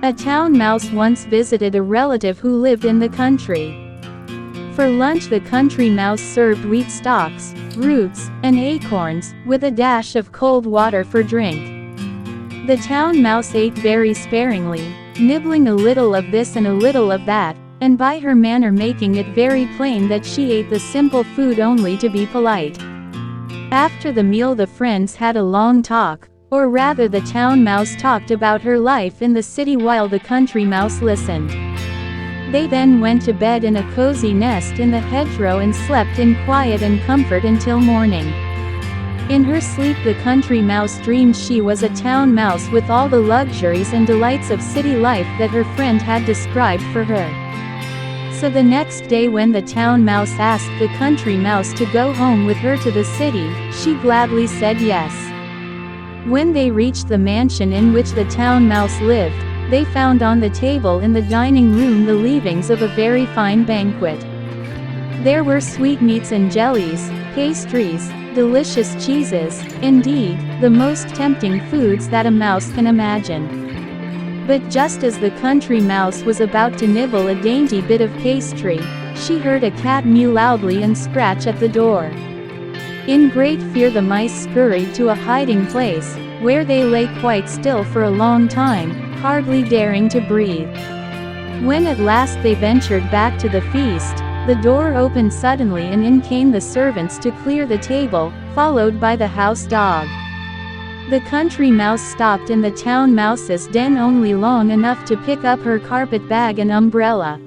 A town mouse once visited a relative who lived in the country. For lunch, the country mouse served wheat stalks, roots, and acorns, with a dash of cold water for drink. The town mouse ate very sparingly, nibbling a little of this and a little of that, and by her manner making it very plain that she ate the simple food only to be polite. After the meal, the friends had a long talk, or rather the town mouse talked about her life in the city while the country mouse listened. They then went to bed in a cozy nest in the hedgerow and slept in quiet and comfort until morning. In her sleep, the country mouse dreamed she was a town mouse with all the luxuries and delights of city life that her friend had described for her. So the next day, when the town mouse asked the country mouse to go home with her to the city, she gladly said yes. When they reached the mansion in which the town mouse lived, they found on the table in the dining room the leavings of a very fine banquet. There were sweetmeats and jellies, pastries, delicious cheeses, indeed, the most tempting foods that a mouse can imagine. But just as the country mouse was about to nibble a dainty bit of pastry, she heard a cat mew loudly and scratch at the door. In great fear, the mice scurried to a hiding place, where they lay quite still for a long time, hardly daring to breathe. When at last they ventured back to the feast, the door opened suddenly and in came the servants to clear the table, followed by the house dog. The country mouse stopped in the town mouse's den only long enough to pick up her carpet bag and umbrella.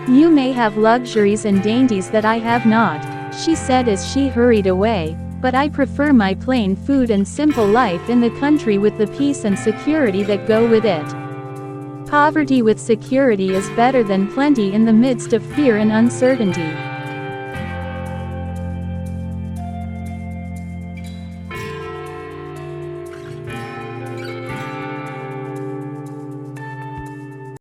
"You may have luxuries and dainties that I have not," she said as she hurried away, "but I prefer my plain food and simple life in the country with the peace and security that go with it. Poverty with security is better than plenty in the midst of fear and uncertainty."